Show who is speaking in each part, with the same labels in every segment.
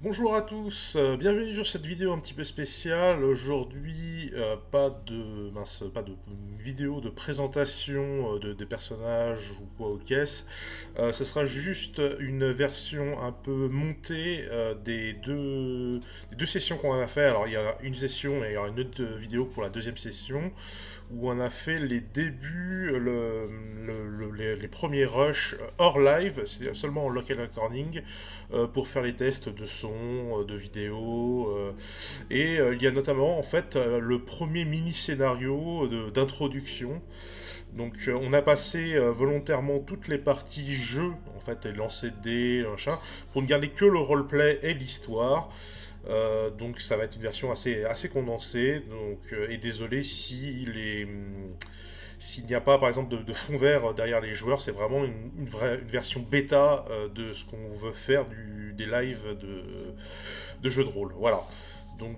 Speaker 1: Bonjour à tous, bienvenue sur cette vidéo un petit peu spéciale. Aujourd'hui, pas de vidéo de présentation des personnages ou quoi aux caisses. Ce sera juste une version un peu montée des deux sessions qu'on a fait. Alors il y a une session et il y aura une autre vidéo pour la deuxième session où on a fait les débuts, les premiers rushs hors live, c'est seulement en local recording, pour faire les tests de son, de vidéo. Il y a notamment en fait le premier mini scénario d'introduction. Donc on a passé volontairement toutes les parties jeu, en fait, et lancer de dés, machin, pour ne garder que le roleplay et l'histoire. Donc ça va être une version assez condensée. Et désolé si s'il n'y a pas par exemple de fond vert derrière les joueurs, c'est vraiment une version bêta de ce qu'on veut faire des lives de jeux de rôle. Voilà. Donc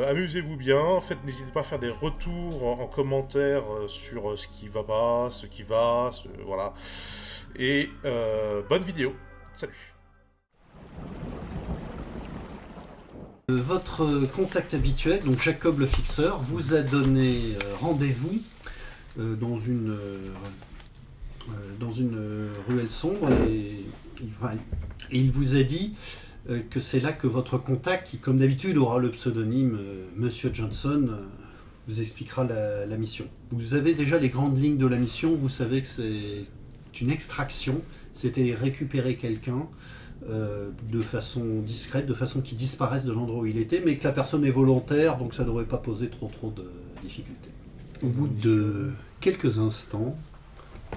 Speaker 1: amusez-vous bien, n'hésitez pas à faire des retours en commentaire sur ce qui va pas, ce qui va, voilà. Et bonne vidéo. Salut.
Speaker 2: Votre contact habituel, donc Jacob le fixeur, vous a donné rendez-vous dans une ruelle sombre et il vous a dit que c'est là que votre contact, qui comme d'habitude aura le pseudonyme Monsieur Johnson, vous expliquera la mission. Vous avez déjà les grandes lignes de la mission, vous savez que c'est une extraction, c'était récupérer quelqu'un de façon discrète, de façon qu'il disparaisse de l'endroit où il était, mais que la personne est volontaire, donc ça ne devrait pas poser trop de difficultés. Au bout de quelques instants,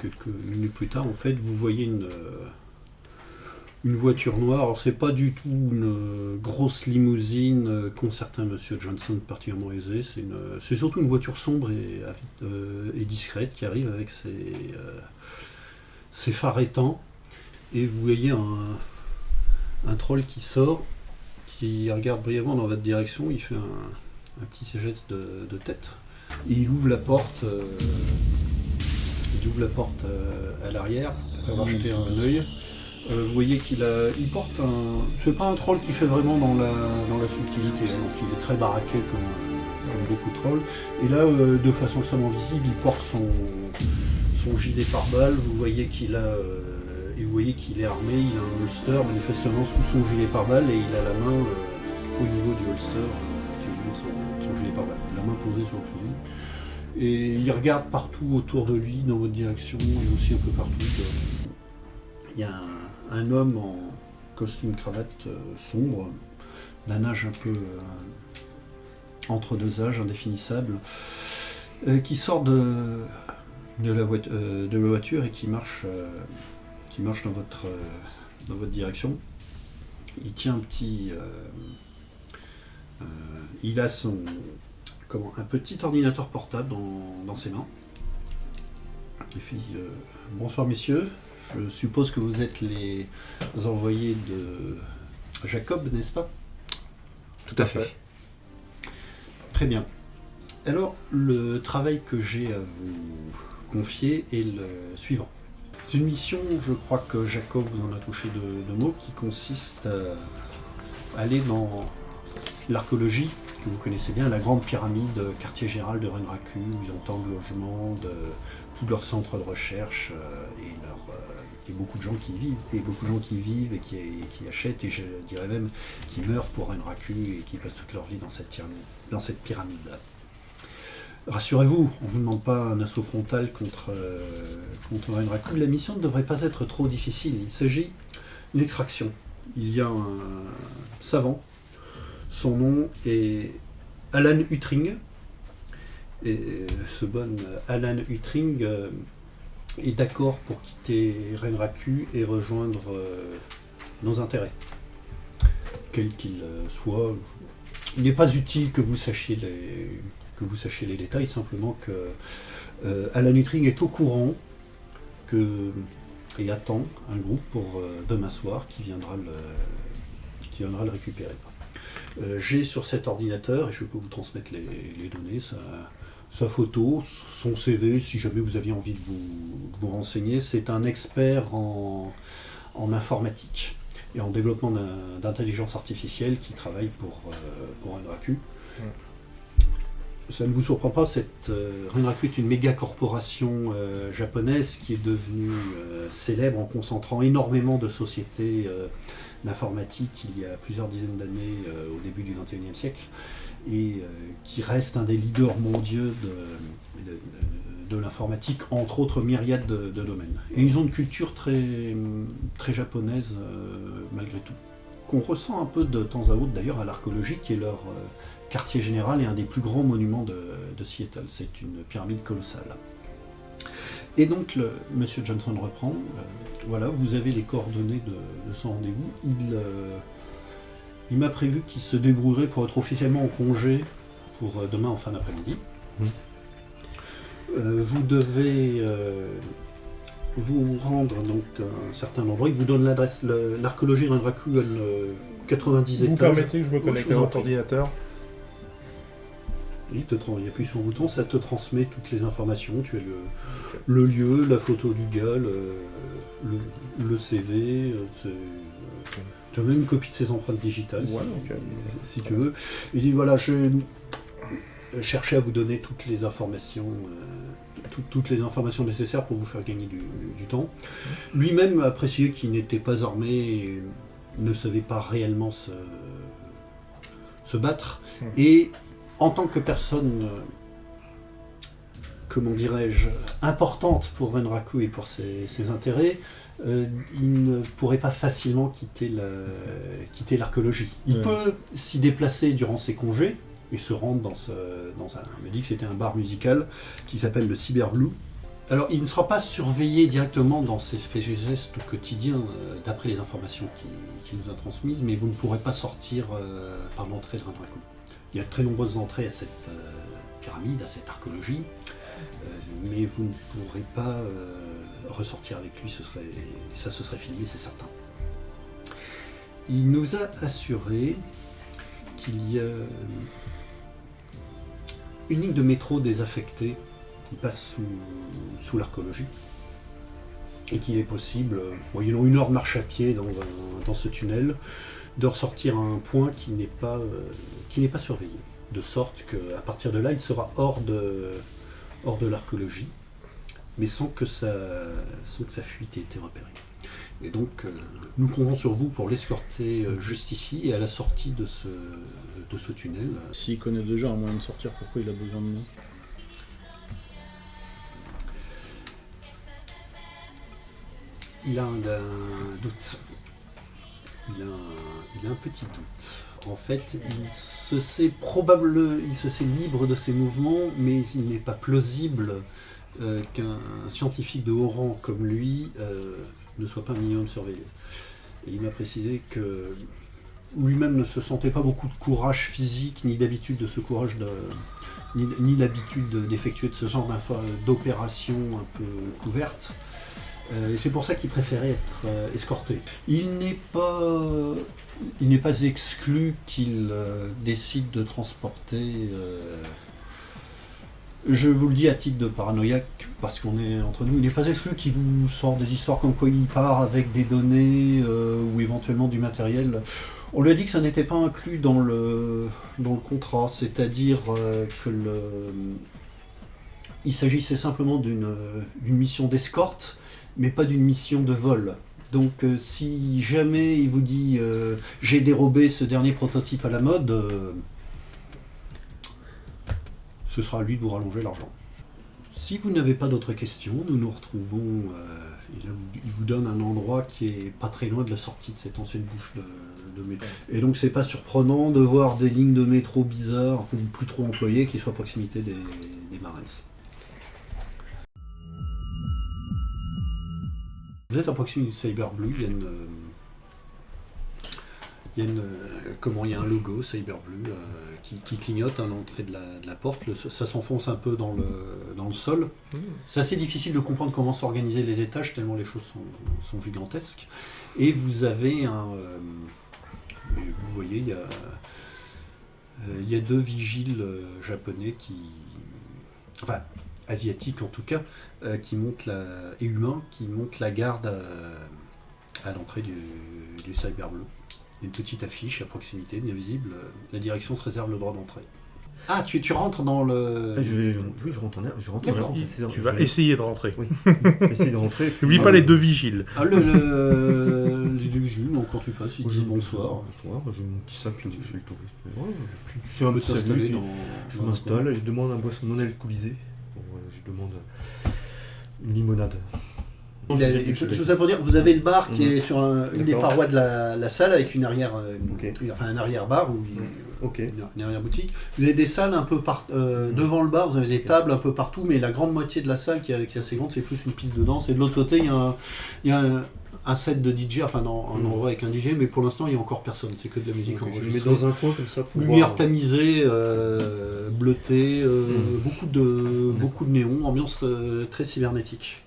Speaker 2: quelques minutes plus tard, en fait, vous voyez une voiture noire. Alors c'est pas du tout une grosse limousine qu'ont certains Monsieur Johnson particulièrement aisés, c'est surtout une voiture sombre et discrète qui arrive avec ses phares éteints, et vous voyez un troll qui sort, qui regarde brièvement dans votre direction, il fait un petit geste de tête, et il ouvre la porte, à l'arrière, après avoir jeté un œil. Vous voyez qu'il porte un... C'est pas un troll qui fait vraiment dans la subtilité, hein, donc il est très baraqué comme beaucoup de trolls. Et là, de façon extrêmement visible, il porte son gilet pare-balles, vous voyez qu'il a... et vous voyez qu'il est armé, il a un holster manifestement sous son gilet pare-balles et il a la main au niveau du holster, son gilet pare-balles, la main posée sur le fusil. Et il regarde partout autour de lui, dans votre direction, et aussi un peu partout. Il y a un homme en costume cravate sombre, d'un âge un peu entre deux âges, indéfinissable, qui sort de la voiture et qui marche dans votre direction. Il tient il a un petit ordinateur portable dans ses mains. Il fait bonsoir messieurs, je suppose que vous êtes les envoyés de Jacob, n'est-ce pas?
Speaker 3: Tout à fait.
Speaker 2: Très bien. Alors, le travail que j'ai à vous confier est le suivant. C'est une mission, je crois que Jacob vous en a touché de mots, qui consiste à aller dans l'archéologie, que vous connaissez bien, la grande pyramide, quartier général de Renraku, où ils ont tant de logements, tout leur centre de recherche, et beaucoup de gens qui y vivent, et qui achètent, et je dirais même qui meurent pour Renraku, et qui passent toute leur vie dans cette pyramide-là. Rassurez-vous, on ne vous demande pas un assaut frontal contre Renraku. La mission ne devrait pas être trop difficile. Il s'agit d'une extraction. Il y a un savant. Son nom est Alan Huttring. Et ce bon Alan Huttring est d'accord pour quitter Renraku et rejoindre nos intérêts. Quel qu'il soit, il n'est pas utile que vous sachiez les détails, simplement que Alan Huttring est au courant et attend un groupe pour demain soir qui viendra le récupérer. J'ai sur cet ordinateur, et je peux vous transmettre les données, sa photo, son CV, si jamais vous aviez envie de vous renseigner. C'est un expert en informatique. et en développement d'intelligence artificielle qui travaille pour Renraku. Ça ne vous surprend pas, Renraku est une méga corporation japonaise qui est devenue célèbre en concentrant énormément de sociétés d'informatique il y a plusieurs dizaines d'années au début du XXIe siècle, et qui reste un des leaders mondiaux de l'informatique, entre autres myriades de domaines. Et ils ont une culture très, très japonaise malgré tout, qu'on ressent un peu de temps à autre d'ailleurs à l'Archéologie, qui est leur quartier général et un des plus grands monuments de Seattle. C'est une pyramide colossale. Et donc, Monsieur Johnson reprend. Voilà, vous avez les coordonnées de son rendez-vous. Il m'a prévu qu'il se débrouillerait pour être officiellement en congé pour demain en fin d'après-midi. Vous devez vous rendre donc à un certain endroit. Il vous donne l'adresse. L'Archéologie Renraku a 90 étages.
Speaker 1: Vous permettez que je me
Speaker 2: Oui,
Speaker 1: connecte
Speaker 2: je
Speaker 1: à
Speaker 2: vous en
Speaker 1: votre
Speaker 2: prie.
Speaker 1: ordinateur?
Speaker 2: Il appuie sur un bouton, ça te transmet toutes les informations. Tu as le lieu, la photo du gars, le CV, tu as même une copie de ses empreintes digitales, si tu veux. Il dit voilà, je cherchais à vous donner toutes les informations, toutes les informations nécessaires pour vous faire gagner du temps. Lui-même appréciait qu'il n'était pas armé et ne savait pas réellement se battre. Et en tant que personne, comment dirais-je, importante pour Renraku et pour ses intérêts, il ne pourrait pas facilement quitter l'archéologie. Il peut s'y déplacer durant ses congés et se rendre dans un... Il me dit que c'était un bar musical qui s'appelle le Cyber Blue. Alors, il ne sera pas surveillé directement dans ses faits et gestes quotidiens, d'après les informations qu'il nous a transmises, mais vous ne pourrez pas sortir par l'entrée de Renraku. Il y a de très nombreuses entrées à cette pyramide, à cette archéologie, mais vous ne pourrez pas ressortir avec lui, ça se serait filmé, c'est certain. Il nous a assuré qu'il y a une ligne de métro désaffectée qui passe sous l'archéologie, et qu'il est possible, moyennant 1 heure de marche à pied dans ce tunnel, de ressortir à un point qui n'est pas surveillé, de sorte qu'à partir de là, il sera hors de l'archéologie, mais sans que sa fuite ait été repérée. Et donc, nous comptons sur vous pour l'escorter juste ici et à la sortie de ce tunnel.
Speaker 4: S'il connaît déjà un moyen de sortir, pourquoi il a besoin de nous?
Speaker 2: Il a un doute. Il a un petit doute. En fait, il se sait libre de ses mouvements, mais il n'est pas plausible qu'un scientifique de haut rang comme lui ne soit pas un minimum surveillé. Et il m'a précisé que lui-même ne se sentait pas beaucoup de courage physique, ni d'habitude de ce courage ni l'habitude d'effectuer de ce genre d'opération un peu couverte. Et c'est pour ça qu'il préférait être escorté. Il n'est pas exclu qu'il décide de transporter... je vous le dis à titre de paranoïaque, parce qu'on est entre nous, il n'est pas exclu qu'il vous sorte des histoires comme quoi il part avec des données ou éventuellement du matériel. On lui a dit que ça n'était pas inclus dans le contrat, c'est-à-dire il s'agissait simplement d'une mission d'escorte, mais pas d'une mission de vol. Donc si jamais il vous dit j'ai dérobé ce dernier prototype à la mode, ce sera à lui de vous rallonger l'argent. Si vous n'avez pas d'autres questions, nous nous retrouvons, il vous donne un endroit qui est pas très loin de la sortie de cette ancienne bouche de métro. Et donc c'est pas surprenant de voir des lignes de métro bizarres, enfin plus trop employées, qui soient à proximité des Marines. Vous êtes à proximité du Cyber Blue, il y a un logo Cyber Blue qui clignote à l'entrée de la porte. Ça s'enfonce un peu dans le sol. C'est assez difficile de comprendre comment s'organiser les étages, tellement les choses sont gigantesques. Et vous avez vous voyez, il y a 2 vigiles japonais enfin, asiatiques en tout cas, et humains, qui montent la garde à l'entrée du Cyber Bleu. Une petite affiche à proximité, bien visible. La direction se réserve le droit d'entrée. Ah, tu rentres dans le...
Speaker 3: Oui, je rentre en
Speaker 2: D'accord.
Speaker 3: avance. C'est ça.
Speaker 1: Tu vas essayer de rentrer.
Speaker 3: Oui, essayer de rentrer. puis-
Speaker 1: N'oublie pas les 2 vigiles.
Speaker 2: Ah, les deux vigiles, donc quand tu passes, ils disent bonsoir.
Speaker 3: Bonsoir, j'ai mon petit sac, je suis le touriste. Ouais, puis je
Speaker 2: Tu
Speaker 3: suis un
Speaker 2: peux
Speaker 3: peu
Speaker 2: t'installer
Speaker 3: salut, puis
Speaker 2: dans...
Speaker 3: je
Speaker 2: dans
Speaker 3: m'installe et je demande un boisson non alcoolisé. Je demande une limonade.
Speaker 2: Je vous ai pour dire, vous avez le bar qui est sur une des
Speaker 3: D'accord.
Speaker 2: parois de la salle avec une arrière,
Speaker 3: Ok.
Speaker 2: enfin un arrière-bar ou
Speaker 3: Ok.
Speaker 2: une arrière-boutique. Vous avez des salles un peu devant le bar, vous avez des tables un peu partout, mais la grande moitié de la salle qui est assez grande, c'est plus une piste de danse. Et de l'autre côté, il y a un set de DJ, enfin non, un endroit avec un DJ, mais pour l'instant, il n'y a encore personne, c'est que de la musique
Speaker 3: Donc, je le mets
Speaker 2: enregistrée.
Speaker 3: dans un coin comme ça pour
Speaker 2: Lumière
Speaker 3: voir.
Speaker 2: tamisée, bleutée, beaucoup de néons, ambiance très cybernétique.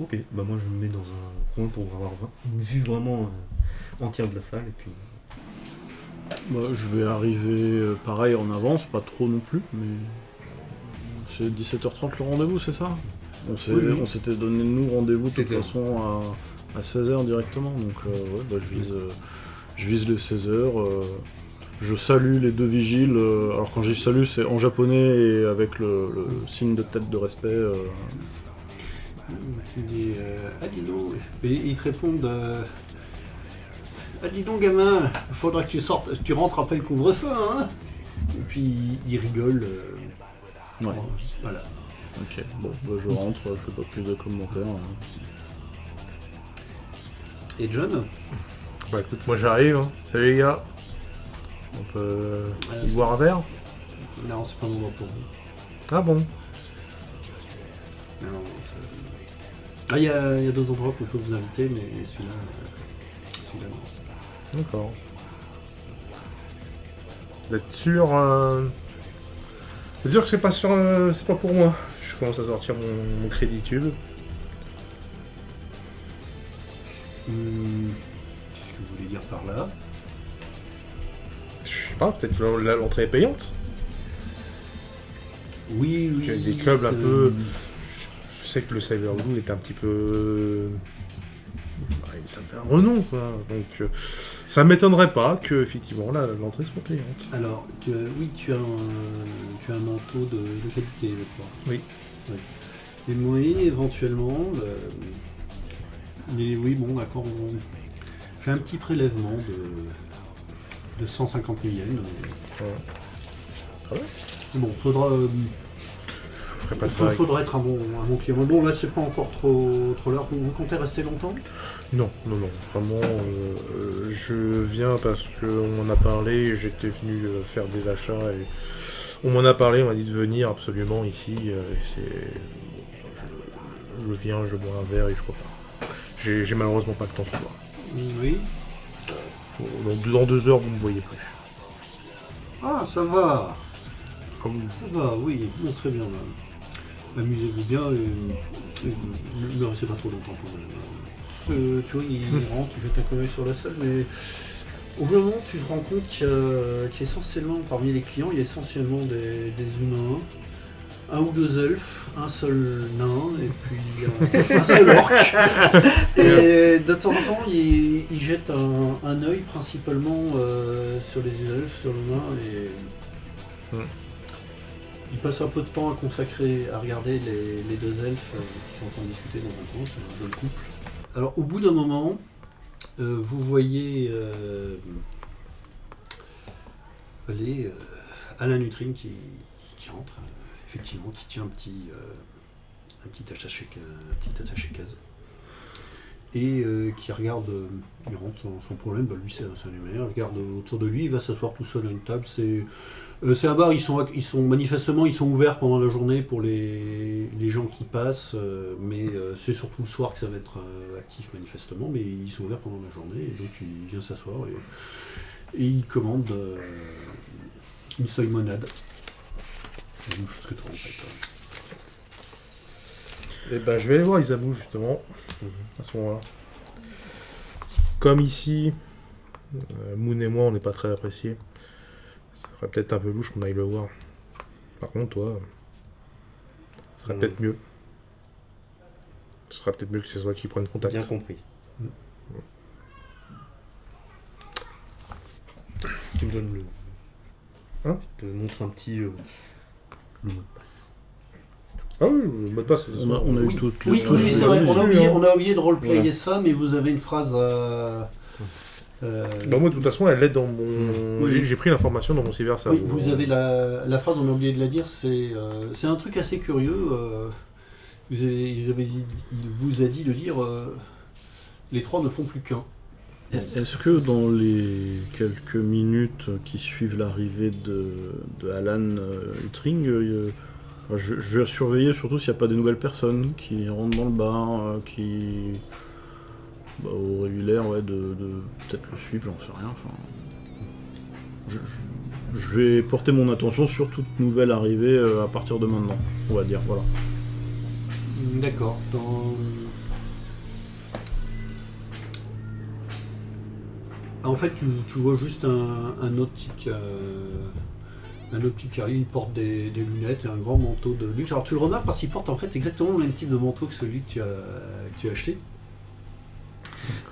Speaker 3: Ok, bah moi je me mets dans un coin pour avoir une vue vraiment entière de la salle et puis...
Speaker 4: Bah, je vais arriver pareil en avance, pas trop non plus, mais c'est 17h30 le rendez-vous, c'est ça?
Speaker 2: Oui.
Speaker 4: On s'était donné nous rendez-vous de toute
Speaker 3: 16h.
Speaker 4: façon à 16h directement, donc ouais, bah, je vise les 16h. Je salue les 2 vigiles, alors quand je dis salut c'est en japonais et avec le signe de tête de respect.
Speaker 2: Tu dis, ah dis donc, et ils te répondent, ah dis donc gamin, il faudra que tu rentres après le couvre-feu, hein. Et puis ils rigolent.
Speaker 4: Ouais.
Speaker 2: Voilà.
Speaker 4: Ok, bon, bah, je rentre, je fais pas plus de commentaires.
Speaker 2: Et John,
Speaker 1: Bah écoute, moi j'arrive. Hein. Salut les gars. On peut y boire un verre?
Speaker 2: non, c'est pas le moment pour vous.
Speaker 1: Ah bon?
Speaker 2: Non, ah, il y a d'autres endroits qu'on peut vous inviter, mais celui-là non.
Speaker 1: D'accord. Vous êtes sûr C'est sûr que c'est pas pour moi. Je commence à sortir mon crédit tube.
Speaker 2: Qu'est-ce que vous voulez dire par là?
Speaker 1: Je sais pas, peut-être que l'entrée est payante.
Speaker 2: Oui.
Speaker 1: Il y a des clubs un peu... Je sais que le Cyber Blue est un petit peu... Ça fait un renom, quoi. Donc, ça m'étonnerait pas que, effectivement, là, l'entrée soit payante.
Speaker 2: Alors, tu as un manteau de qualité, je crois.
Speaker 1: Oui.
Speaker 2: Et moi, éventuellement, oui, bon, d'accord, on fait un petit prélèvement de 150 000 yens.
Speaker 1: Ouais.
Speaker 2: Bon, faudra
Speaker 1: Je ferai pas de vague.
Speaker 2: faudra être un bon client. Bon, là, c'est pas encore trop l'heure. Vous comptez rester longtemps?
Speaker 1: Non. Vraiment, je viens parce qu'on m'en a parlé, j'étais venu faire des achats et on m'en a parlé, on m'a dit de venir absolument ici. Et je viens, je bois un verre et je repars. J'ai malheureusement pas le temps ce soir.
Speaker 2: Oui.
Speaker 1: Donc dans 2 heures, vous ne me voyez plus.
Speaker 2: Ah, ça va.
Speaker 1: Ah oui.
Speaker 2: Ça va, oui. Bon, très bien. Là. Amusez-vous bien et ne restez pas trop longtemps quand même. Tu vois, il rentre, tu jettes un coup d'œil sur la salle, mais au bout d'un moment, tu te rends compte qu'il y a essentiellement, parmi les clients, il y a essentiellement des humains, un ou 2 elfes, un seul nain, et puis un seul orc. Et de temps en temps, il jette un œil principalement sur les elfes, sur le nain, et il passe un peu de temps à regarder les 2 elfes qui sont en train de discuter dans un coin, c'est un jeune couple. Alors au bout d'un moment, vous voyez Alain Nutrine qui rentre, effectivement, qui tient un petit attaché case et qui regarde, il rentre son problème, bah lui c'est un humain, il regarde autour de lui, il va s'asseoir tout seul à une table. C'est un bar, ils sont manifestement ouverts pendant la journée pour les gens qui passent, mais c'est surtout le soir que ça va être actif manifestement, mais ils sont ouverts pendant la journée, et donc il vient s'asseoir et il commande une limonade. La même chose que toi en fait.
Speaker 1: Et ben je vais aller voir Isamu justement, à ce moment-là. Comme ici, Moon et moi on n'est pas très appréciés, ça serait peut-être un peu louche qu'on aille le voir. Par contre toi, ce serait peut-être mieux. Ce serait peut-être mieux que ce soit qui prenne contact.
Speaker 3: Bien compris. Tu me donnes le...
Speaker 1: Hein?
Speaker 3: Je te montre un petit... le mot de passe.
Speaker 1: Ah oui, le mot de passe.
Speaker 4: On a eu toutes les...
Speaker 2: Oui,
Speaker 4: tous les-
Speaker 2: c'est vrai,
Speaker 1: dessus,
Speaker 2: on a oublié de roleplayer
Speaker 3: Voilà.
Speaker 2: ça, mais vous avez une phrase...
Speaker 1: Bah moi, de toute façon, elle est dans mon...
Speaker 2: Oui.
Speaker 1: J'ai pris l'information dans mon cyber
Speaker 2: oui, vous avez la phrase, on a oublié de la dire, c'est un truc assez curieux. Il vous a dit de dire les trois ne font plus qu'un.
Speaker 4: Est-ce que dans les quelques minutes qui suivent l'arrivée de Alan Huttring, je vais surveiller surtout s'il n'y a pas des nouvelles personnes qui rentrent dans le bar, qui auraient eu l'air de peut-être le suivre, j'en sais rien. Enfin, je vais porter mon attention sur toute nouvelle arrivée à partir de maintenant, on va dire, voilà.
Speaker 2: D'accord. En fait, tu vois juste un optique. Un optique qui arrive, il porte des lunettes et un grand manteau de luxe. Alors tu le remarques parce qu'il porte en fait exactement le même type de manteau que celui que tu as acheté.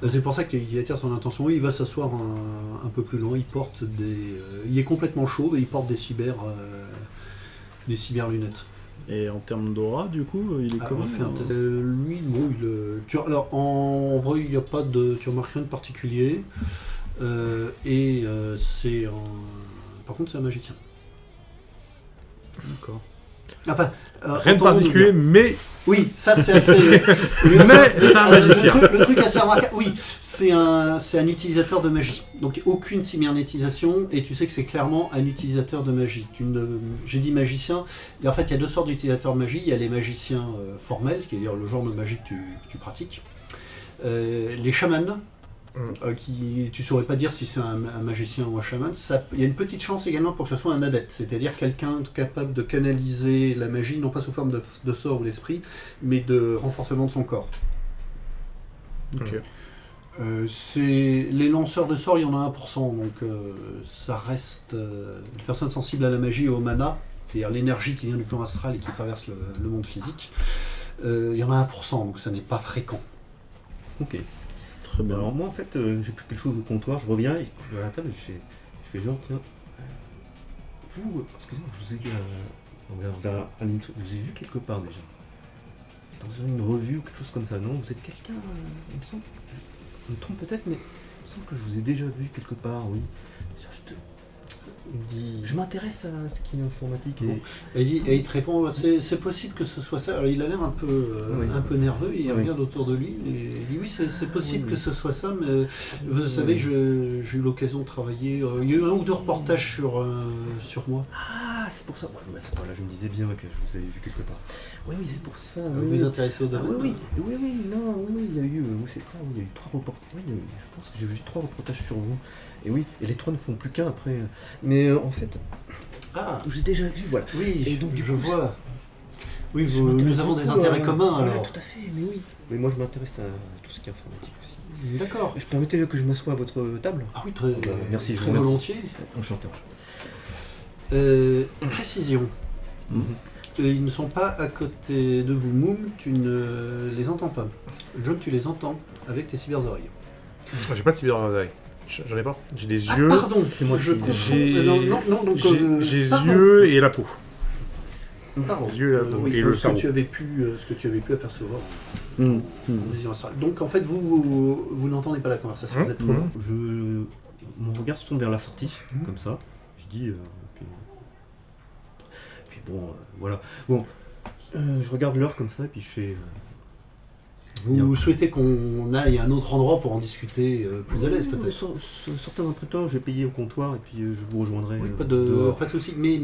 Speaker 2: C'est pour ça qu'il attire son attention. Oui, il va s'asseoir un peu plus loin. Il porte il est complètement chauve et il porte des cyber lunettes.
Speaker 4: Et en termes d'aura, du coup, il est
Speaker 2: Ah,
Speaker 4: comment
Speaker 2: on va faire un test. Lui, bon, alors en vrai, il n'y a pas de. Tu remarques rien de particulier. C'est un. Par contre, c'est un magicien.
Speaker 4: D'accord.
Speaker 2: Enfin,
Speaker 1: Rien de
Speaker 2: entendons-nous
Speaker 1: particulier,
Speaker 2: bien.
Speaker 1: mais
Speaker 2: Oui, ça c'est assez.
Speaker 1: Mais c'est un magicien.
Speaker 2: Le truc assez remarquable, oui, c'est un utilisateur de magie. Donc aucune cybernétisation, et tu sais que c'est clairement un utilisateur de magie. J'ai dit magicien, et en fait il y a deux sortes d'utilisateurs de magie. Il y a les magiciens formels, c'est-à-dire le genre de magie que tu pratiques. Les chamans, qui tu saurais pas dire si c'est un magicien ou un chaman. Il y a une petite chance également pour que ce soit un adepte, c'est-à-dire quelqu'un capable de canaliser la magie, non pas sous forme de sort ou d'esprit, mais de renforcement de son corps.
Speaker 4: Ok.
Speaker 2: Les lanceurs de sorts, il y en a 1%, donc ça reste les personnes sensibles à la magie et au mana, c'est-à-dire l'énergie qui vient du plan astral et qui traverse le monde physique. Il y en a 1%, donc ça n'est pas fréquent.
Speaker 3: Ok.
Speaker 4: Très bien.
Speaker 3: Alors moi en fait j'ai pris quelque chose au comptoir, je reviens et je vais à la table et je fais genre tiens, vous, excusez-moi, je vous ai je vous ai vu quelque part déjà. Dans une revue ou quelque chose comme ça, non? Vous êtes quelqu'un, il me semble, je me trompe peut-être, mais il me semble que je vous ai déjà vu quelque part, oui. Je m'intéresse à ce qui est informatique et...
Speaker 2: Et il te répond, c'est possible que ce soit ça. Alors il a l'air un peu nerveux, il regarde autour de lui et il dit oui, c'est possible que ce soit ça, mais vous savez, j'ai eu l'occasion de travailler, il y a eu 1 ou 2 reportages sur moi.
Speaker 3: Ah, c'est pour ça, ouais, voilà, je me disais bien que je vous avais vu quelque part. Oui, c'est pour ça.
Speaker 2: Vous vous intéressez au domaine?
Speaker 3: Oui, il y a eu, oui, c'est ça, oui, il y a eu 3 reportages, oui, je pense que j'ai vu 3 reportages sur vous. Et oui, et les 3 ne font plus qu'un après. Mais en fait, je vous ai déjà vu, voilà.
Speaker 2: Oui,
Speaker 3: et donc,
Speaker 2: je
Speaker 3: du coup,
Speaker 2: vois. Oui, nous avons des intérêts communs
Speaker 3: voilà,
Speaker 2: alors.
Speaker 3: tout à fait, mais oui. Mais moi je m'intéresse à tout ce qui est informatique aussi.
Speaker 2: D'accord.
Speaker 3: Je permettez que je m'assoie à votre table?
Speaker 2: Ah oui, très,
Speaker 3: merci, je
Speaker 2: très
Speaker 3: vous remercie.
Speaker 2: volontiers.
Speaker 3: Enchanté.
Speaker 2: Précision. Ils ne sont pas à côté de vous, Moum, tu ne les entends pas. John, tu les entends avec tes cyber-oreilles.
Speaker 1: j'ai pas de cyber. J'en ai pas. J'ai des yeux.
Speaker 2: Pardon,
Speaker 3: c'est moi
Speaker 2: je
Speaker 3: qui-
Speaker 2: confonds.
Speaker 1: J'ai
Speaker 2: Non, donc,
Speaker 1: j'ai les
Speaker 2: pardon.
Speaker 1: yeux et la peau.
Speaker 2: Pardon.
Speaker 1: Les yeux et la peau.
Speaker 2: Oui,
Speaker 1: Et le
Speaker 2: ce
Speaker 1: cerveau.
Speaker 2: que tu avais pu apercevoir
Speaker 4: Mmh.
Speaker 2: en vision astrale. Donc en fait, vous n'entendez pas la conversation, vous êtes trop loin.
Speaker 3: Mon regard se tourne vers la sortie, comme ça. Je dis, puis bon, voilà. Bon, je regarde l'heure comme ça, et puis je fais...
Speaker 2: Vous souhaitez qu'on aille à un autre endroit pour en discuter plus à l'aise peut-être?
Speaker 3: Sortez un peu de temps, je vais payer au comptoir, et puis je vous rejoindrai
Speaker 2: Oui,
Speaker 3: dehors.
Speaker 2: pas de souci. Mais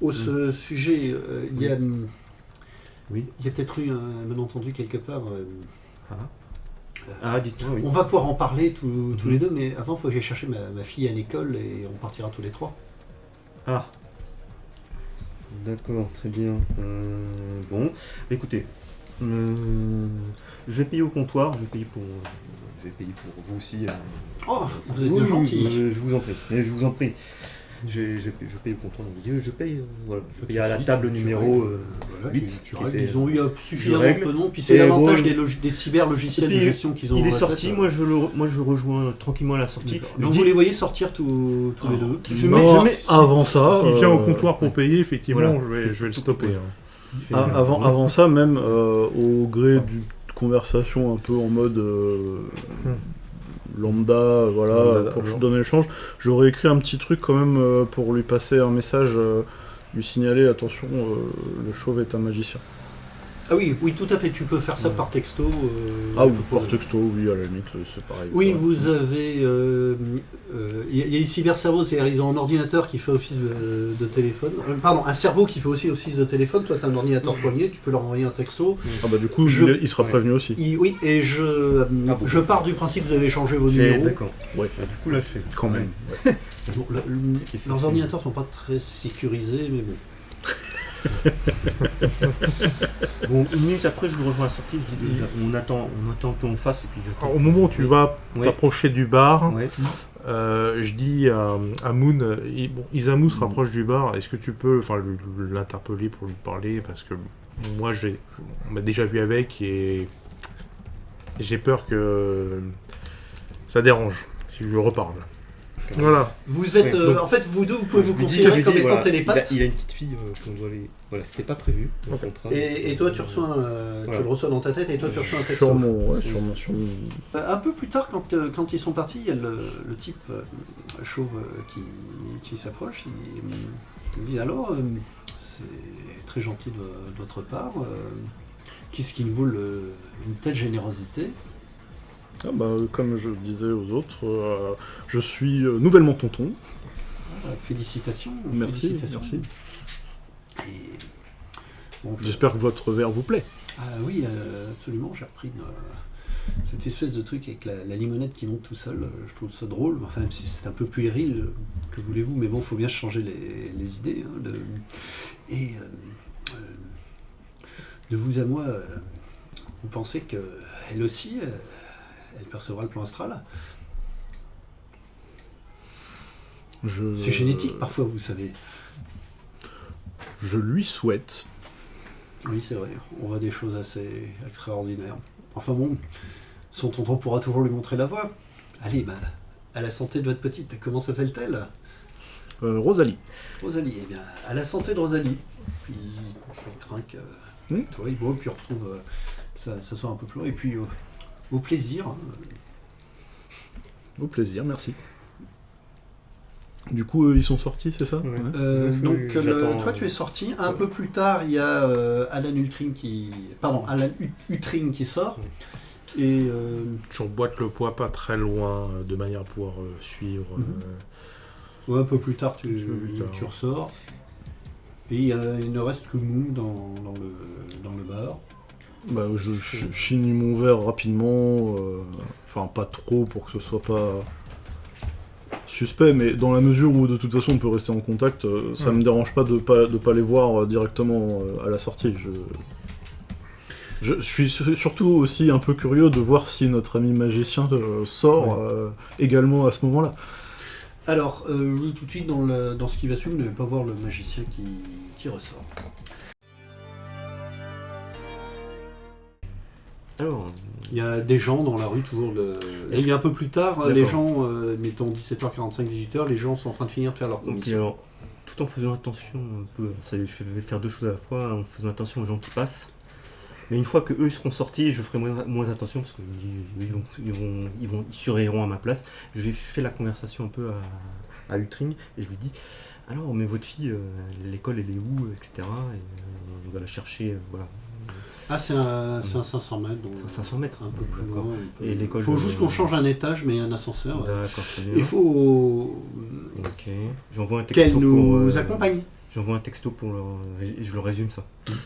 Speaker 2: au ce sujet, il y a...
Speaker 3: Oui.
Speaker 2: Il y a peut-être eu un malentendu quelque part.
Speaker 3: Dites-moi, oui.
Speaker 2: On va pouvoir en parler tous les deux, mais avant, il faut que j'aille chercher ma fille à l'école et on partira tous les trois.
Speaker 3: Ah. D'accord, très bien. Bon, écoutez, je vais payer au comptoir, je vais payer pour vous aussi.
Speaker 2: Oh, vous êtes bien gentil.
Speaker 3: Je vous en prie, je vous en prie. Je paye au comptoir, donc je dis je paye, voilà, je paye
Speaker 2: Tu
Speaker 3: à la
Speaker 2: dis,
Speaker 3: table
Speaker 2: tu
Speaker 3: numéro
Speaker 2: règles, voilà,
Speaker 3: 8.
Speaker 2: tu
Speaker 3: qui
Speaker 2: règles.
Speaker 3: était-
Speaker 2: Ils ont eu suffisamment
Speaker 3: règle.
Speaker 2: de nom, puis c'est
Speaker 3: Et
Speaker 2: l'avantage
Speaker 3: bon,
Speaker 2: des cyber-logiciels de
Speaker 3: puis,
Speaker 2: gestion qu'ils ont
Speaker 3: il est
Speaker 2: dans la
Speaker 3: sorti,
Speaker 2: tête.
Speaker 3: moi je rejoins tranquillement à la sortie.
Speaker 2: D'accord.
Speaker 3: Je
Speaker 2: Donc
Speaker 3: dis-
Speaker 2: vous les voyez sortir tous les deux.
Speaker 4: Non, avant ça,
Speaker 5: S'il vient au comptoir pour payer, effectivement,
Speaker 3: Voilà.
Speaker 5: je vais le stopper. Hein.
Speaker 3: il fait,
Speaker 4: avant ça, même au gré d'une conversation un peu en mode lambda, voilà,
Speaker 5: Lambda,
Speaker 4: pour
Speaker 5: alors.
Speaker 4: donner le change, j'aurais écrit un petit truc quand même pour lui passer un message, lui signaler attention, le chauve est un magicien.
Speaker 2: Ah oui, tout à fait, tu peux faire ça par texto.
Speaker 4: Ah oui, par texto, oui, à la limite, c'est pareil.
Speaker 2: Oui,
Speaker 4: ça.
Speaker 2: vous avez. Il y a les cybercerveaux, c'est-à-dire ils ont un ordinateur qui fait office de téléphone. Pardon, un cerveau qui fait aussi office de téléphone. Toi, tu as un ordinateur poignet, tu peux leur envoyer un texto.
Speaker 4: Ah bah du coup, il sera prévenu aussi.
Speaker 2: Oui, et je pars du principe que vous avez changé vos numéros.
Speaker 3: D'accord.
Speaker 4: Ouais.
Speaker 3: Du coup là je fais.
Speaker 4: Quand même.
Speaker 2: Bon, leurs ordinateurs sont pas très sécurisés, mais bon.
Speaker 3: Bon, une minute après, je le rejoins à la sortie. Je dis, on attend qu'on fasse et puis je.
Speaker 5: Alors, au moment où tu vas
Speaker 3: Ouais.
Speaker 5: t'approcher du bar,
Speaker 3: Ouais.
Speaker 5: je dis à Moon, Isamu se rapproche du bar, est-ce que tu peux l'interpeller pour lui parler, parce que moi on m'a déjà vu avec et j'ai peur que ça dérange si je lui reparle. Voilà.
Speaker 2: Vous êtes.
Speaker 3: Ouais, donc,
Speaker 2: en fait, vous deux, vous pouvez vous
Speaker 3: Je lui dis,
Speaker 2: considérer comme étant
Speaker 3: voilà,
Speaker 2: télépathe.
Speaker 3: il a une petite fille qu'on doit aller. Voilà, c'était pas prévu. Au
Speaker 5: Ok.
Speaker 3: contrat.
Speaker 2: Et toi, tu reçois tu
Speaker 3: Voilà.
Speaker 2: le reçois dans ta tête et toi, tu reçois un texto.
Speaker 4: Sur mon...
Speaker 2: Un peu plus tard, quand ils sont partis, il y a le type chauve qui s'approche. Il dit alors, c'est très gentil de votre part. Qu'est-ce qui vaut une telle générosité?
Speaker 4: Ah bah, comme je disais aux autres, je suis nouvellement tonton.
Speaker 2: Félicitations.
Speaker 4: Merci,
Speaker 2: félicitations.
Speaker 4: merci.
Speaker 2: Et, bon,
Speaker 4: J'espère que votre verre vous plaît.
Speaker 2: Ah oui, absolument. J'ai repris cette espèce de truc avec la limonette qui monte tout seul. Je trouve ça drôle. Enfin, même si c'est un peu puéril, que voulez-vous, mais bon, il faut bien changer les idées. Hein, et de vous à moi, vous pensez qu'elle aussi, elle percevra le plan astral? C'est génétique parfois, vous savez.
Speaker 4: Je lui souhaite.
Speaker 2: Oui, c'est vrai. On voit des choses assez extraordinaires. Enfin bon, son tonton pourra toujours lui montrer la voie. Allez, bah, à la santé de votre petite. Comment s'appelle-t-elle?
Speaker 4: Rosalie.
Speaker 2: Rosalie. Eh bien, à la santé de Rosalie. Puis, il trinque. Toi, il boit, puis il retrouve ça sort un peu plus loin. Et puis, au plaisir. Hein.
Speaker 4: Au plaisir, merci. Du coup, ils sont sortis, c'est ça?
Speaker 3: Ouais.
Speaker 2: Donc,
Speaker 3: J'attends,
Speaker 2: toi, tu es sorti. Un peu plus tard, il y a Alan Utring Alan Utring qui sort. Et
Speaker 5: J'emboîte le poids pas très loin de manière à pouvoir suivre.
Speaker 2: ouais, un peu plus tard, tu
Speaker 5: plus tard.
Speaker 2: ressors. Et il ne reste que nous dans le bar.
Speaker 4: Bah, je finis mon verre rapidement. Enfin, pas trop pour que ce soit pas suspect, mais dans la mesure où de toute façon on peut rester en contact, ça me dérange pas de pas les voir directement à la sortie. Je suis surtout aussi un peu curieux de voir si notre ami magicien sort également à ce moment-là.
Speaker 2: Alors, tout de suite, dans ce qui va suivre, ne pas voir le magicien qui ressort.
Speaker 3: Alors,
Speaker 2: Il y a des gens dans la rue, toujours. Et un peu plus tard, les gens, mettons 17h45, 18h, les gens sont en train de finir de faire leur
Speaker 3: ok,
Speaker 2: commission.
Speaker 3: alors, tout en faisant attention un peu, je vais faire deux choses à la fois, en faisant attention aux gens qui passent. Mais une fois que eux seront sortis, je ferai moins attention parce qu'ils surveilleront à ma place. Je fais la conversation un peu à Utring et je lui dis alors, mais votre fille, l'école elle est où, etc. Et on va la chercher, voilà.
Speaker 2: Ah, c'est un 500 mètres. Donc,
Speaker 3: C'est un 500 mètres.
Speaker 2: Un peu plus
Speaker 3: D'accord.
Speaker 2: loin.
Speaker 3: Et l'école
Speaker 2: Il faut
Speaker 3: de-
Speaker 2: juste qu'on change un étage, mais un ascenseur.
Speaker 3: D'accord, très bien.
Speaker 2: Il faut
Speaker 3: Ok. J'envoie un texto
Speaker 2: qu'elle nous
Speaker 3: pour.
Speaker 2: accompagne.
Speaker 3: J'envoie un texto pour je le résume ça,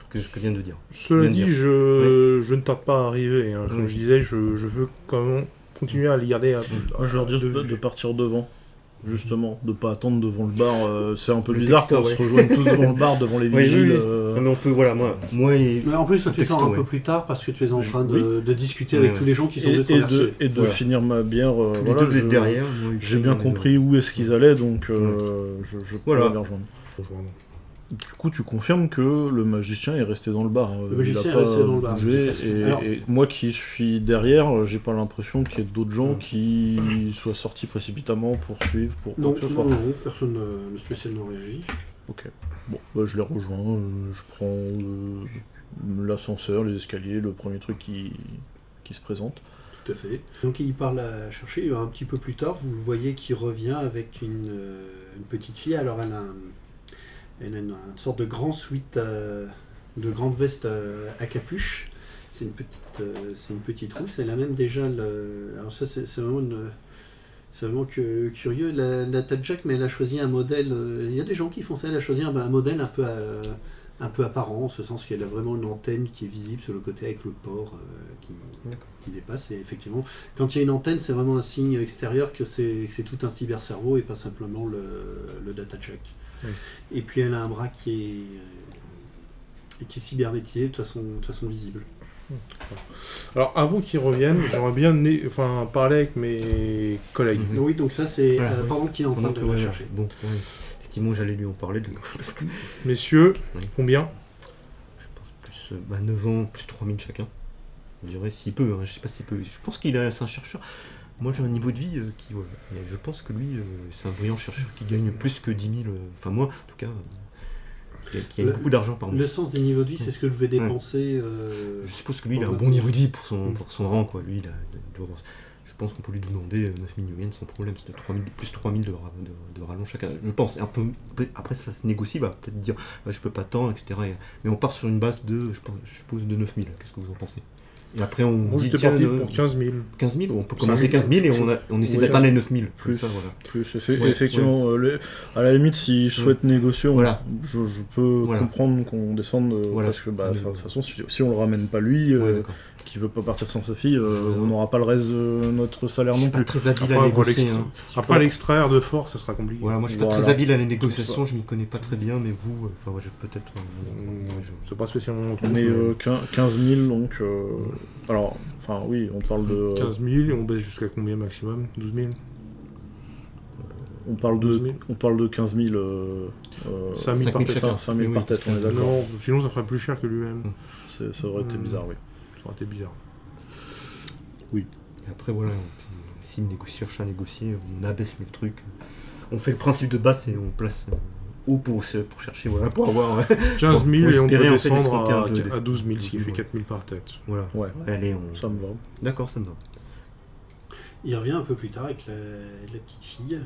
Speaker 3: que je viens de dire.
Speaker 5: Cela
Speaker 3: Bien
Speaker 5: dit,
Speaker 3: dire.
Speaker 5: je ne tarde pas à arriver. Hein. Comme
Speaker 3: Oui.
Speaker 5: je disais, je veux quand même continuer à les garder.
Speaker 4: Je leur dis de partir devant. justement, de pas attendre devant le bar. C'est un peu
Speaker 3: Le
Speaker 4: bizarre
Speaker 3: texto,
Speaker 4: qu'on
Speaker 3: ouais.
Speaker 4: se rejoigne tous devant le bar, devant les
Speaker 3: Oui,
Speaker 4: vigiles.
Speaker 3: oui, oui. Non, mais on peut, voilà, moi et...
Speaker 2: Mais en plus, toi, tu
Speaker 3: texto,
Speaker 2: sors un
Speaker 3: ouais.
Speaker 2: peu plus tard parce que tu es en train
Speaker 4: Oui.
Speaker 2: de discuter
Speaker 3: Ouais,
Speaker 2: avec
Speaker 3: ouais.
Speaker 2: tous les gens qui sont
Speaker 4: Et,
Speaker 2: de traverser.
Speaker 4: et de
Speaker 3: Voilà.
Speaker 4: finir ma bière.
Speaker 3: Tous les
Speaker 4: voilà,
Speaker 3: deux, vous êtes derrière. moi,
Speaker 4: J'ai
Speaker 3: je
Speaker 4: bien
Speaker 3: suis
Speaker 4: compris où est-ce qu'ils allaient, donc je peux
Speaker 3: Voilà.
Speaker 4: les rejoindre. Du coup, tu confirmes que le magicien est resté dans le bar.
Speaker 2: Le magicien
Speaker 4: il a
Speaker 2: est
Speaker 4: pas
Speaker 2: resté dans le bar,
Speaker 4: bougé,
Speaker 2: tout à fait. Alors-
Speaker 4: et moi qui suis derrière, j'ai pas l'impression qu'il y ait d'autres gens qui soient sortis précipitamment pour suivre, pour quoi
Speaker 2: Non,
Speaker 4: que ce soit.
Speaker 2: non, personne ne spécialement réagit.
Speaker 4: Ok. Bon, bah, je les rejoins, je prends l'ascenseur, les escaliers, le premier truc qui se présente.
Speaker 2: Tout à fait. Donc il part la chercher, un petit peu plus tard, vous le voyez qui revient avec une petite fille. Alors elle a une sorte de grand sweat, de grande veste à capuche. C'est une petite rousse. Elle a même déjà alors ça c'est vraiment curieux. La Tadjak, mais elle a choisi un modèle. Il y a des gens qui font ça. Elle a choisi un modèle un peu apparent, en ce sens qu'elle a vraiment une antenne qui est visible sur le côté avec le port qui dépasse. Et effectivement, quand il y a une antenne, c'est vraiment un signe extérieur que c'est tout un cybercerveau et pas simplement le data check.
Speaker 5: Oui.
Speaker 2: Et puis elle a un bras qui est cybernétisé de façon visible.
Speaker 5: Alors, avant qu'ils reviennent, j'aimerais bien parler avec mes collègues.
Speaker 3: Mhm.
Speaker 2: Oui, donc ça c'est
Speaker 3: Voilà, oui.
Speaker 2: pendant qu'il est en train
Speaker 3: Pendant
Speaker 2: de
Speaker 3: que,
Speaker 2: la
Speaker 3: ouais,
Speaker 2: chercher.
Speaker 3: bon, ouais. Effectivement, j'allais lui en parler. Parce que
Speaker 5: Messieurs,
Speaker 3: Oui.
Speaker 5: combien?
Speaker 3: je pense plus 9 ans, plus 3000 chacun. Je dirais s'il peut, je sais pas s'il peut. Je pense c'est un chercheur. Moi j'ai un niveau de vie qui. Voilà. Et je pense que lui, c'est un brillant chercheur qui gagne plus que 10 000. Enfin, moi, en tout cas, qui gagne beaucoup d'argent par mois.
Speaker 2: Le sens des niveaux de vie, c'est ce que je vais dépenser.
Speaker 3: Je suppose que lui, il a un
Speaker 2: pour
Speaker 3: bon
Speaker 2: notre-
Speaker 3: niveau de vie pour son rang, quoi. Lui, il doit avoir- je pense qu'on peut lui demander 9000 yuan sans problème. C'est plus 3000 de rallonge chacun. Je pense. Après, ça se négocie, va peut-être dire je peux pas tant, etc. Mais on part sur une base je suppose, de 9000. Qu'est-ce que vous en pensez? Et après, on
Speaker 5: Moi,
Speaker 3: dit
Speaker 5: j'étais
Speaker 3: tiens,
Speaker 5: parti pour 15 000.
Speaker 3: 15 000, on peut
Speaker 5: 5
Speaker 3: commencer
Speaker 5: 000,
Speaker 3: 15 000 et on essaie
Speaker 4: oui,
Speaker 3: d'atteindre les 9 000.
Speaker 4: Plus,
Speaker 3: Ça, voilà.
Speaker 4: Ouais, effectivement, à la limite, s'ils souhaitent négocier,
Speaker 3: Voilà.
Speaker 4: je peux
Speaker 3: Voilà.
Speaker 4: comprendre qu'on descende,
Speaker 3: Voilà.
Speaker 4: parce que de toute façon, si on le ramène pas lui,
Speaker 3: Ouais, d'accord.
Speaker 4: qui veut pas partir sans sa fille, on n'aura pas le reste de notre salaire
Speaker 3: Je
Speaker 4: non
Speaker 3: suis pas
Speaker 4: plus.
Speaker 3: très habile
Speaker 5: Après,
Speaker 3: à
Speaker 5: on va
Speaker 3: négocier.
Speaker 5: l'extraire.
Speaker 3: Hein.
Speaker 5: Après, l'extraire de force, ça sera compliqué.
Speaker 3: Voilà, moi je suis pas
Speaker 4: Voilà.
Speaker 3: très habile à la négociation, je m'y connais pas très bien, mais vous, enfin ouais, peut-être.
Speaker 5: C'est pas spécialement mon truc.
Speaker 4: Mais 15 000, donc... alors, enfin oui, on parle de...
Speaker 5: 15 000 et on baisse jusqu'à combien maximum? 12 000?
Speaker 4: On parle
Speaker 5: 12 000.
Speaker 4: de 15 000...
Speaker 5: 5 000 par tête.
Speaker 4: 5 000
Speaker 3: Oui,
Speaker 4: par tête, on est d'accord.
Speaker 5: Non, sinon ça ferait plus cher que lui-même.
Speaker 4: Ça aurait été bizarre, oui.
Speaker 5: Ça aurait été bizarre.
Speaker 3: Et après voilà, on essaie de chercher à négocier, on abaisse le truc. On fait le principe de base et on place haut pour chercher, voilà, pour avoir.
Speaker 5: 15 000 et on peut
Speaker 3: espérer, en fait,
Speaker 5: descendre
Speaker 3: escompter un peu
Speaker 5: à 12 000, ce qui fait
Speaker 3: Ouais.
Speaker 5: 4 000 par tête.
Speaker 3: Voilà.
Speaker 4: Ouais,
Speaker 3: Allez,
Speaker 4: ça me va.
Speaker 3: D'accord, ça me va.
Speaker 2: Il revient un peu plus tard avec la petite fille.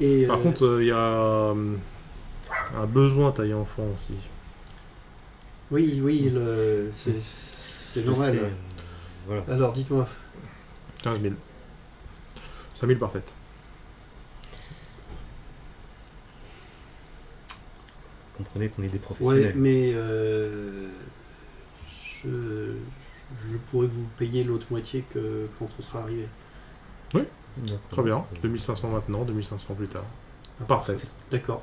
Speaker 2: Et,
Speaker 5: Par contre, il y a un besoin taille enfant aussi.
Speaker 2: oui, c'est
Speaker 3: Je
Speaker 2: normal.
Speaker 3: sais, voilà.
Speaker 2: Alors dites-moi.
Speaker 5: 15 000. 5 000 par tête.
Speaker 3: Comprenez qu'on est des
Speaker 2: Ouais,
Speaker 3: professionnels.
Speaker 2: mais je pourrais vous payer l'autre moitié que quand on sera arrivé.
Speaker 3: D'accord.
Speaker 5: Très bien. 2500 maintenant, 2500 plus tard. Par tête.
Speaker 2: D'accord.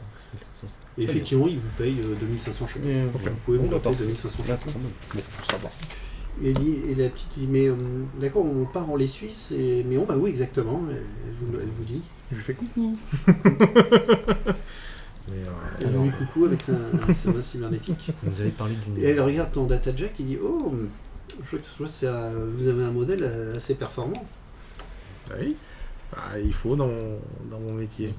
Speaker 2: Et
Speaker 3: Très
Speaker 2: effectivement, il vous paye 2500 chacun.
Speaker 3: bien.
Speaker 2: Vous pouvez vous
Speaker 3: Bon,
Speaker 2: noter
Speaker 3: parfait.
Speaker 2: 2500 chacun.
Speaker 3: D'accord, bon, ça va.
Speaker 2: Et la petite dit, mais d'accord, on part en les Suisses, mais on va où exactement? Elle vous dit.
Speaker 5: Je lui fais coucou.
Speaker 2: Elle vous dit coucou avec sa main cybernétique.
Speaker 3: Vous avez parlé d'une.
Speaker 2: Et elle regarde ton data jack et dit, oh, je vois que vous avez un modèle assez performant.
Speaker 5: Oui. Il faut dans mon métier.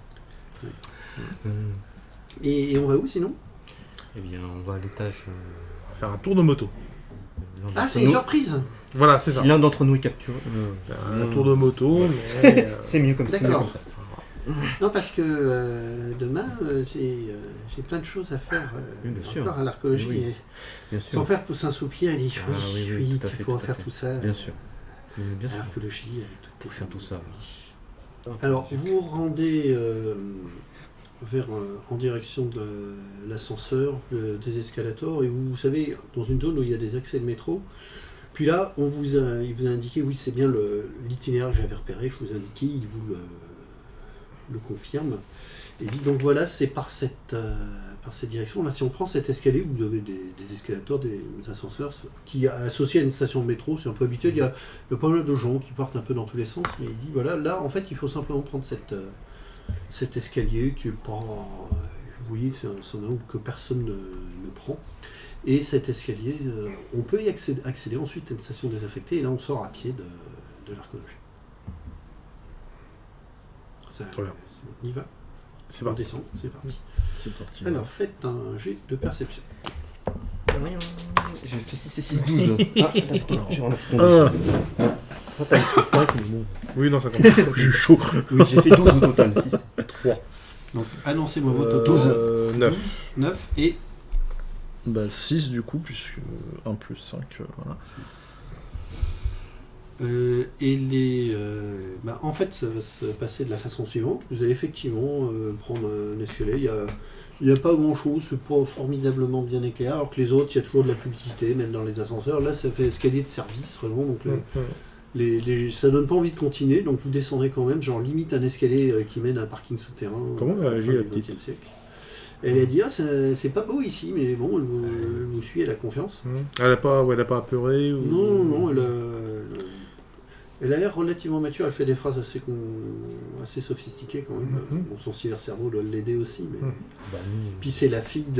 Speaker 2: Et on va où sinon?
Speaker 3: Eh bien, on va à l'étage.
Speaker 5: On va faire un tour de moto.
Speaker 3: l'un
Speaker 2: Ah,
Speaker 3: d'entre
Speaker 2: c'est une
Speaker 3: nous-
Speaker 2: surprise!
Speaker 5: Voilà, c'est ça.
Speaker 3: Si l'un d'entre nous est capturé.
Speaker 5: Un tour de moto, mais...
Speaker 3: C'est mieux comme ça. c'est mieux
Speaker 2: D'accord.
Speaker 3: comme ça.
Speaker 2: Non, parce que demain, j'ai plein de choses à faire
Speaker 3: Oui, bien sûr.
Speaker 2: encore à l'archéologie.
Speaker 3: Oui,
Speaker 2: Et
Speaker 3: Bien
Speaker 2: son
Speaker 3: sûr.
Speaker 2: père pousse un soupir et dit,
Speaker 3: Ah, oui, tout à
Speaker 2: tu
Speaker 3: fait,
Speaker 2: pourras
Speaker 3: tout à
Speaker 2: faire
Speaker 3: fait.
Speaker 2: tout ça
Speaker 3: Bien sûr. Bien
Speaker 2: à
Speaker 3: sûr.
Speaker 2: l'archéologie avec toutes tes
Speaker 3: Pour faire tout ça.
Speaker 2: Alors, vous rendez en direction de l'ascenseur, des escalators, et vous savez, dans une zone où il y a des accès de métro. Puis là, il vous a indiqué, oui, c'est bien l'itinéraire que j'avais repéré, je vous ai indiqué, il vous le confirme. Et dit donc voilà, c'est par cette direction. Là, si on prend cet escalier, vous avez des escalators, des ascenseurs qui associés à une station de métro, c'est un peu habituel. Il y a pas mal de gens qui partent un peu dans tous les sens, mais il dit voilà, là en fait il faut simplement prendre cet escalier qui est pas. Vous voyez, c'est un angle que personne ne prend. Et cet escalier, on peut y accéder ensuite à une station désaffectée, et là on sort à pied de l'archéologie.
Speaker 5: Très bien.
Speaker 2: On y va.
Speaker 5: C'est
Speaker 2: On
Speaker 5: parti.
Speaker 2: descend, c'est parti.
Speaker 4: C'est parti.
Speaker 2: Alors faites un jet de perception.
Speaker 3: J'ai fait 6 et 6, 12. Ah, d'accord, je rends seconde. Ça va, t'as écrit 5, mais bon.
Speaker 5: Oui, non, ça compte.
Speaker 4: Je suis chaud.
Speaker 3: Oui, j'ai fait 12 au total, 6.
Speaker 5: 3.
Speaker 2: Donc annoncez-moi votre total.
Speaker 5: 9.
Speaker 2: 9 et
Speaker 4: Bah 6 du coup, puisque 1 plus 5, voilà.
Speaker 2: en fait, ça va se passer de la façon suivante. Vous allez effectivement prendre un escalier. Il n'y a pas grand-chose, c'est pas formidablement bien éclairé, alors que les autres, il y a toujours de la publicité, même dans les ascenseurs. Là, ça fait escalier de service, vraiment. Donc, ça donne pas envie de continuer, donc vous descendez quand même, genre limite un escalier qui mène à un parking souterrain.
Speaker 5: Comment elle a réagi,
Speaker 2: fin
Speaker 5: la
Speaker 2: du
Speaker 5: petite ?
Speaker 2: XXe siècle. Elle a dit c'est pas beau ici, mais bon, elle vous suit, elle a confiance.
Speaker 5: Elle a pas apeuré ou...
Speaker 2: Non, elle a l'air relativement mature, elle fait des phrases assez sophistiquées quand même. Bon, son cybercerveau doit l'aider aussi, mais... Puis c'est la fille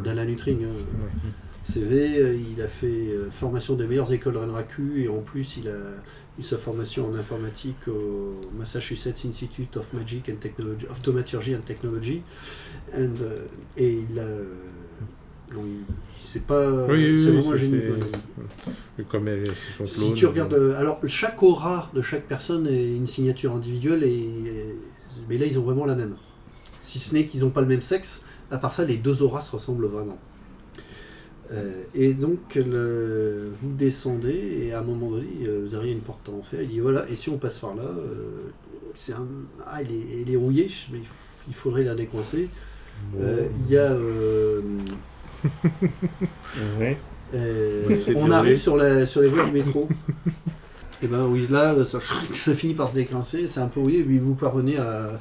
Speaker 2: d'Alain Lutring. CV, il a fait formation des meilleures écoles de RACU, et en plus il a eu sa formation en informatique au Massachusetts Institute of Magic and Technology, of Thaumaturgy and Technology, et il a... c'est pas... c'est vraiment un génie.
Speaker 5: Comme c'est son
Speaker 2: Si
Speaker 5: clone.
Speaker 2: tu regardes... alors, chaque aura de chaque personne est une signature individuelle, mais là, ils ont vraiment la même. Si ce n'est qu'ils n'ont pas le même sexe, à part ça, les deux auras se ressemblent vraiment. Et donc, vous descendez, et à un moment donné, vous avez une porte à en faire. Il dit, voilà, et si on passe par là, elle est rouillée, mais il faudrait la décoincer. Il y a...
Speaker 3: Ouais.
Speaker 2: on arrive sur les voies du métro. Et ben oui, là, ça finit par se déclencher, c'est un peu rouillé, et puis vous parvenez à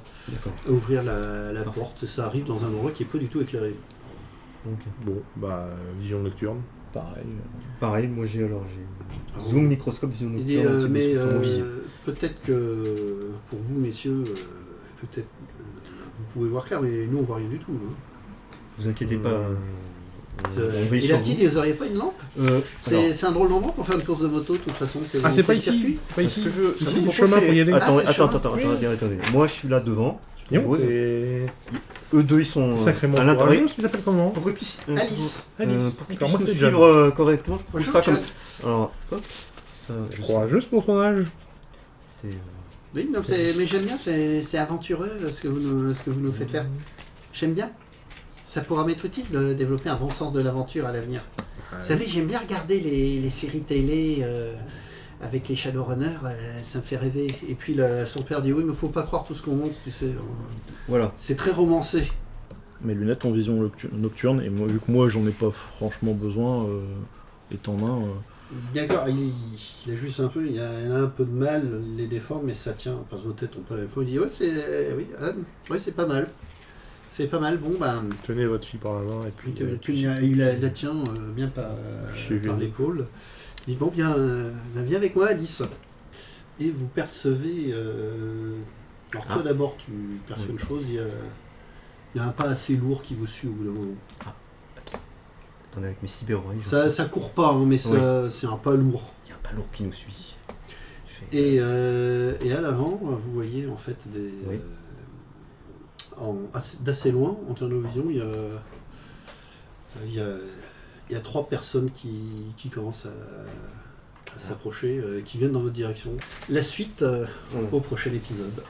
Speaker 2: ouvrir la porte. Ça arrive dans un endroit qui n'est pas du tout éclairé.
Speaker 3: Okay.
Speaker 5: Bon, bah, vision nocturne.
Speaker 3: Pareil, moi j'ai zoom, microscope, vision nocturne.
Speaker 2: Mais peut-être que pour vous, messieurs, peut-être vous pouvez voir clair, mais nous on voit rien du tout. Hein.
Speaker 3: Vous inquiétez pas.
Speaker 2: Et la petite, vous n'auriez pas une lampe c'est un drôle d'endroit pour faire une course de moto, de toute façon. C'est
Speaker 5: pas
Speaker 2: le
Speaker 5: ici.
Speaker 2: circuit.
Speaker 5: C'est pas ici.
Speaker 3: C'est
Speaker 5: le chemin pour y aller.
Speaker 3: Attendez. Moi je suis là devant. Eux deux ils sont
Speaker 5: Sacrément
Speaker 3: à l'intérieur.
Speaker 5: Tu t'appelles comment?
Speaker 3: Pour qu'ils puissent,
Speaker 2: Alice.
Speaker 3: pour qu'ils
Speaker 5: Alors, moi,
Speaker 3: puissent nous
Speaker 5: c'est John.
Speaker 3: suivre correctement, je
Speaker 2: Bonjour,
Speaker 3: trouve ça comme.
Speaker 2: John.
Speaker 3: Alors, hop. Ça,
Speaker 5: Courageuse pour ton âge.
Speaker 3: C'est.
Speaker 2: Oui, non, mais j'aime bien, c'est aventureux ce que vous nous faites faire. J'aime bien. Ça pourra m'être utile de développer un bon sens de l'aventure à l'avenir. Vous savez, j'aime bien regarder les séries télé avec les Shadowrunners, ça me fait rêver. Et puis son père dit oui, mais faut pas croire tout ce qu'on montre, tu sais.
Speaker 3: Voilà.
Speaker 2: C'est très romancé.
Speaker 4: Mes lunettes en vision nocturne, et moi, vu que moi j'en ai pas franchement besoin, étant nain.
Speaker 2: D'accord, il a juste un peu, il a un peu de mal, il les déforme, mais ça tient, parce que vos têtes ont pas la même fois. Il dit ouais, c'est pas mal. C'est pas mal, bon bah.
Speaker 5: Tenez votre fille par la main et puis.
Speaker 2: Il la tient bien par l'épaule. Il dit bon, viens avec moi, Alice. Et vous percevez. Alors, toi d'abord, tu perçois une chose, il y a un pas assez lourd qui vous suit au bout d'un moment.
Speaker 3: Attendez, avec mes cyber-oreilles.
Speaker 2: Ça court pas, hein, mais c'est un pas lourd.
Speaker 3: Il y a un pas lourd qui nous suit.
Speaker 2: Et à l'avant, vous voyez en fait d'assez loin, en termes de vision, il y a 3 personnes qui commencent à s'approcher, qui viennent dans votre direction. La suite au prochain épisode.